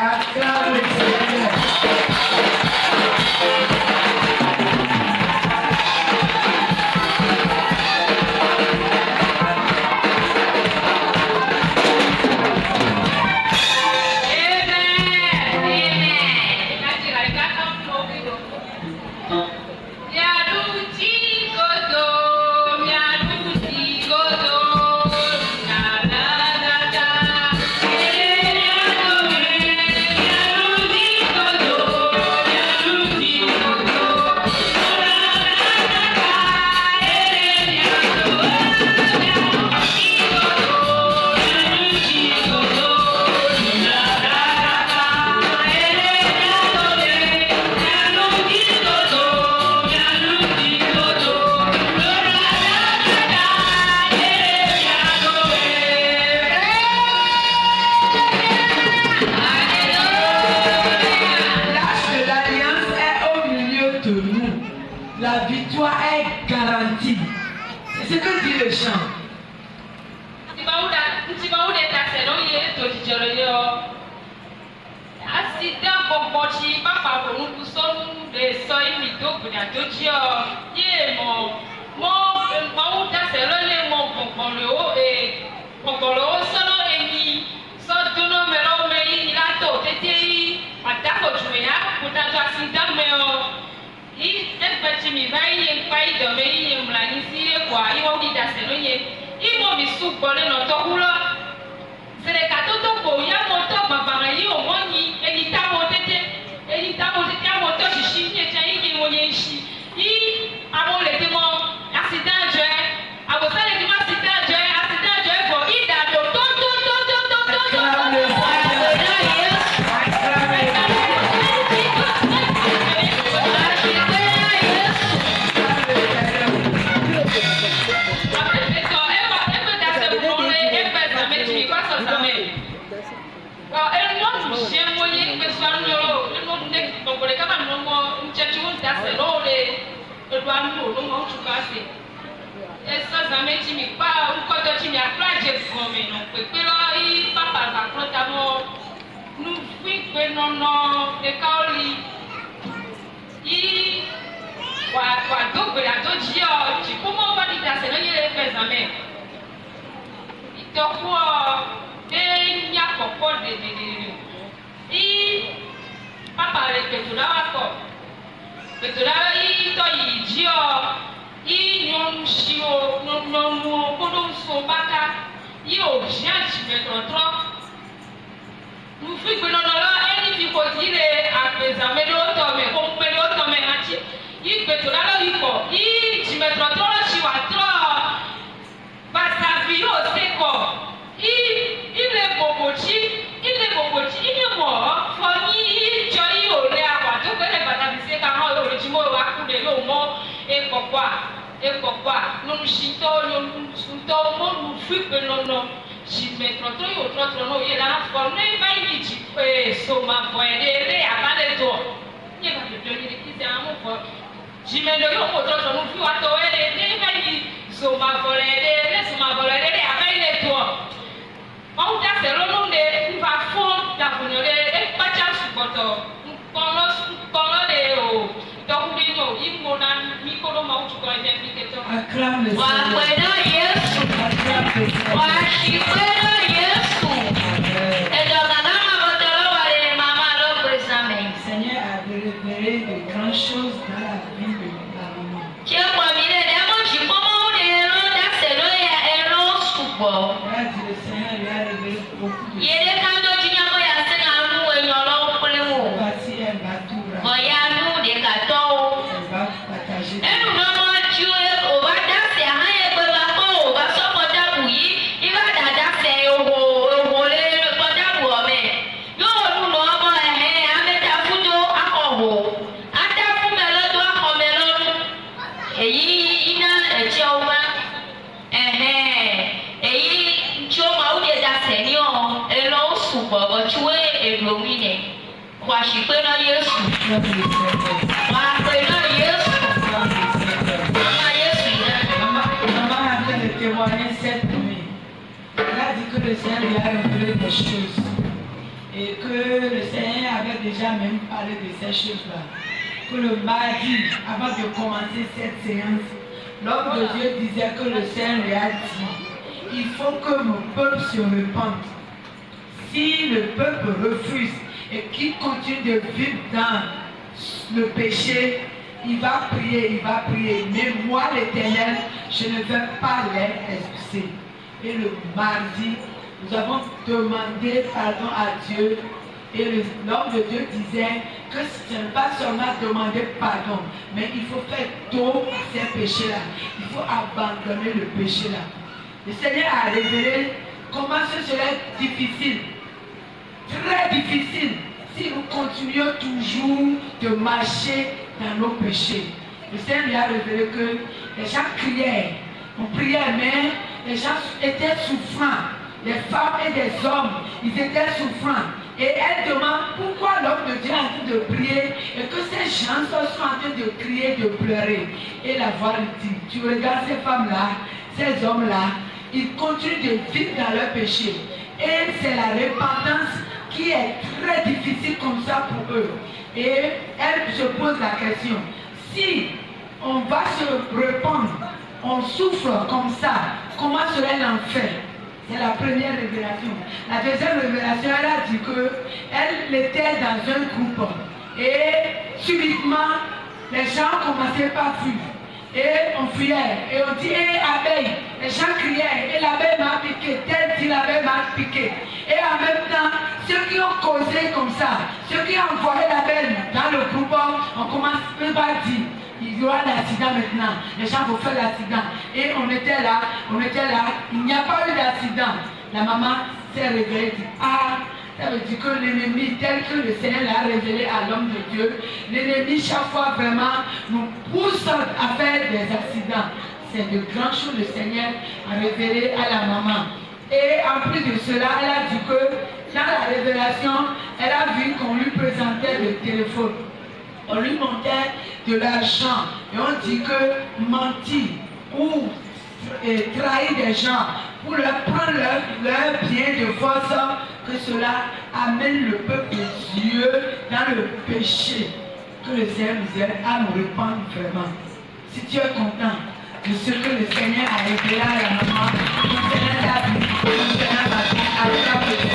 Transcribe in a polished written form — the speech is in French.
Acclame le Seigneur. La victoire est garantie. C'est ce que dit le chant. Acclame le Seigneur. Seigneur a révélé de grandes choses dans la vie de la maman. Il a dit le Seigneur lui a révélé beaucoup de choses. Voici un bateau là. Elle va partager. Maman a fait le témoigner cette nuit. Elle a dit que le Seigneur lui a révélé des choses et que le Seigneur déjà même parlé de ces choses-là. Que le mardi, avant de commencer cette séance, l'homme de Dieu disait que le Seigneur lui a dit, il faut que mon peuple se repente. Si le peuple refuse et qu'il continue de vivre dans le péché, il va prier, il va prier. Mais moi, l'Éternel, je ne vais pas les expulser. Et le mardi, nous avons demandé pardon à Dieu. Et l'homme de Dieu disait que ce n'est pas seulement demander pardon, mais il faut faire tôt à ces péchés-là. Il faut abandonner le péché-là. Le Seigneur a révélé comment ce serait difficile, très difficile, si nous continuons toujours de marcher dans nos péchés. Le Seigneur lui a révélé que les gens criaient, on priait, mais les gens étaient souffrants. Les femmes et les hommes, ils étaient souffrants. Et elle demande pourquoi l'homme de Dieu est en train de prier et que ces gens sont en train de crier, de pleurer. Et la voix lui dit, tu regardes ces femmes-là, ces hommes-là, ils continuent de vivre dans leur péché. Et c'est la repentance qui est très difficile comme ça pour eux. Et elle se pose la question, si on va se répandre, on souffre comme ça, comment serait l'enfer? C'est la première révélation. La deuxième révélation, elle a dit qu'elle était dans un groupe. Et subitement, les gens commençaient par fuir. Et on fuyait. Et on dit, hé, abeille. Les gens criaient. Et l'abeille m'a piqué. Tel dit l'abeille m'a piqué. Et en même temps, ceux qui ont causé comme ça, ceux qui ont envoyé l'abeille dans le groupe, on commence par dire, il y aura l'accident maintenant. Les gens vont faire l'accident. Et on était là, il n'y a pas eu d'accident. La maman s'est réveillée et dit, ah, ça veut dire que l'ennemi, tel que le Seigneur l'a révélé à l'homme de Dieu, l'ennemi chaque fois vraiment nous pousse à faire des accidents. C'est de grandes choses le Seigneur a révélé à la maman. Et en plus de cela, elle a dit que dans la révélation, elle a vu qu'on lui présentait le téléphone. On lui montait de l'argent et on dit que mentir ou trahir des gens pour leur prendre leur bien de force, que cela amène le peuple de Dieu dans le péché. Que le Seigneur nous aide à nous répandre vraiment. Si tu es content de ce que le Seigneur a révélé à la maman, le Seigneur t'a dit, le Seigneur m'a dit,